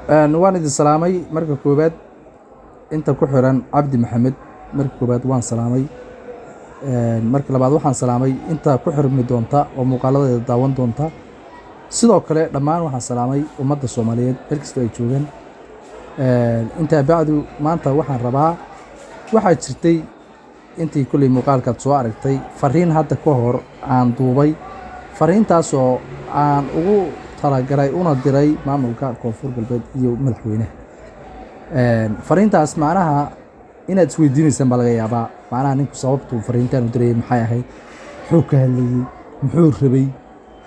waan idin salaamay marka koobaad inta ku xiran cabdi maxamed marka koobaad waan salaamay marka labaad waxaan salaamay inta ku xirmi doonta oo muuqaaladeeda daawan doonta sidoo kale dhammaan waxaan salaamay ummadda Soomaaliyeed meel kasta ay joogaan inta bacdu maanta waxaan rabaa waxaa jirtay intii kulli muuqaalkaad soo aragtay fariin hadda ka hor aan duubay fariintaas oo aan ugu talagalay una diray maamulka koonfur galbeed iyo madaxweynaha fariintaas macnaha inaad isweydiinaysan baa laga yaabaa macnaha ninku sababtu fariintaan u diray maxay ahayd wuxuu ka hadlayay muxuu rabay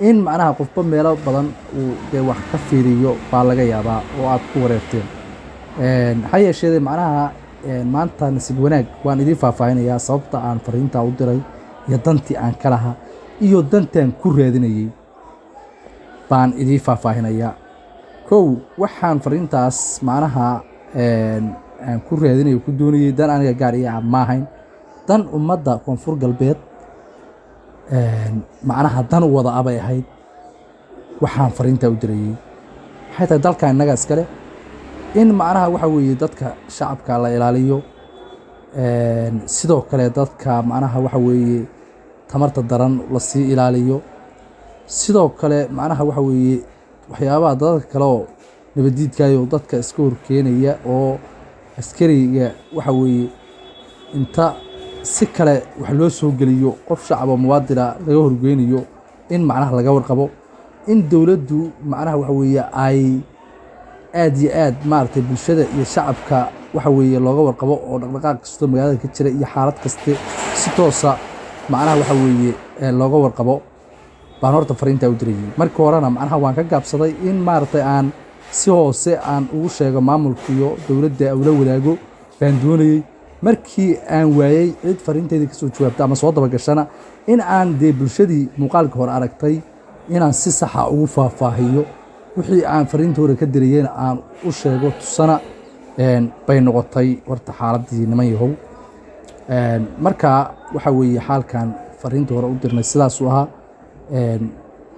in macnaha qofba meelo badan uu de wax ka fiiriyo baa laga yaabaa oo aad ku wareerteen ha yeeshee macnaha maanta nasiib wanaag waan idin faahfaahinayaa sababta aan fariinta u diray iyo dantii aan ka lahaa iyo dantaan ku raadinayay baan idin faahfaahinayaa kow waxaan fariintaas macnaha aan ku raadinayo ku doonayay dan aniga gaar ah ma ahayn dan ummadda koonfur galbeed macnaha dan wada abay ahayd waxaan fariinta u dirayay waxay tahay dalka innaga iskale in macnaha waxa weeye dadka shacabka la ilaaliyo sidoo kale dadka macnaha waxa weeye tamarta daran la sii ilaaliyo sidoo kale macnaha waxa weeye waxyaabaha dadka kale oo nabadiidkaayo dadka iska horkeenaya oo askariga waxa weeye inta si kale wax loo soo geliyo qof shacab oo muwaadin laga horgeynayo in macnaha laga warqabo in dawladdu macnaha waxa weeye ay aad iyo aad maartay bulshada iyo shacabka waxa weeye looga warqabo oo dhaqdhaqaaq kasta magaalada ka jira iyo xaalad kasta si toosa macnaha waxa weeye looga warqabo baan horta fariinta u dirayay markii horena macnaha waan ka gaabsaday in maartay aan si hoose aan ugu sheego maamulka iyo dawladda awla wadaago baan doonayay markii aan waayay cid fariinteedii kasoo jawaabta ama soo daba gashana in aan dee bulshadii muuqaalka hore aragtay inaan si saxa ugu faahfaahiyo wixii aan fariinta hore ka dirayeen aan u sheego tusana bay noqotay horta xaaladii niman yahow marka waxa weeye xaalkan fariinta hore u dirnay sidaas u ahaa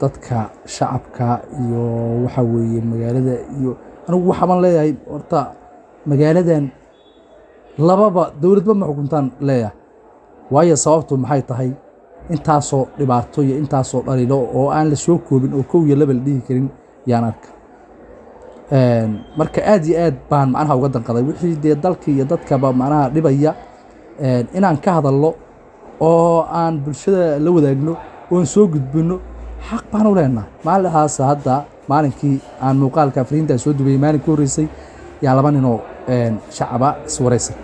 dadka shacabka iyo waxa weeye magaalada iyo anigu waxaan leeyahay horta magaaladan lababa dawladba ma xukuntaan leeyahay waayo sababtu maxay tahay intaasoo dhibaato iyo intaasoo dhaliilo oo aan la soo koobin oo kow iyo laba la dhihi karin yaan arka marka aad iyo aad baan macnaha uga danqaday wixii dee dalkii iyo dadkaba macnaha dhibaya inaan ka hadalno oo aan bulshada la wadaagno oon soo gudbino xaq baan u leenahay maalintaas hadda maalinkii aan muuqaalka fariinta soo dubayay maalinkii horeysay yaa laba nin oo shacaba iswareysat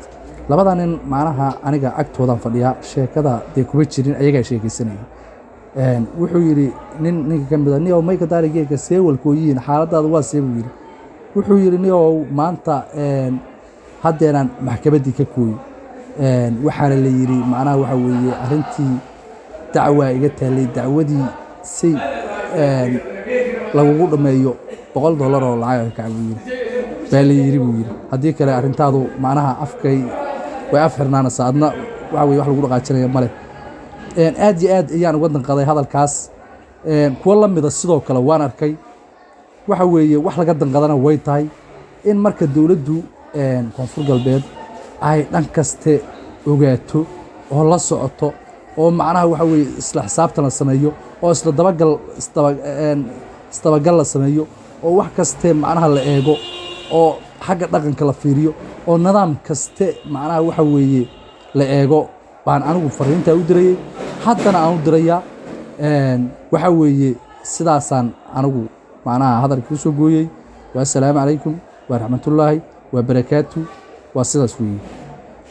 labada nin macnaha aniga agtoodan fadhiya sheekada dee kuma jirin ayagaa sheekaysanayay wuxuu yidhi ninka ka mida niyow mayka daarigeega seewalkooyihiin xaaladaada waa see buu yidhi wuxuu yidhi niyow maanta haddeenaan maxkamaddii ka kooyi waxaana la yidhi macnaha waxa weeye arrintii dacwaa iga taallay dacwadii si lagugu dhammeeyo $100 oo lacag ka buu yidhi baa la yidhi buu yidhi haddii kale arrintaadu macnaha afkay way af xirnaanaysaa adna waxa weeye wax lagu dhaqaajinaya male aad iyo aad ayaan uga danqaday hadalkaas kuwa la mida sidoo kale waan arkay waxa weeye wax laga danqadana way tahay in marka dawladdu koonfur galbeed ay dhan kaste ogaato oo la socoto oo macnaha waxa weeye isla xisaabtan la sameeyo oo isla dabagal la sameeyo oo wax kaste macnaha la eego oo xagga dhaqanka la fiiriyo oo nidaam kaste macnaha waxa weeye la eego baan anigu fariinta u dirayay haddana aan u dirayaa waxa weeye sidaasaan anigu macnaha hadalka u soo gooyay wassalaamu calaykum waraxmatullaahi wabarakaatu waa sidaas weeye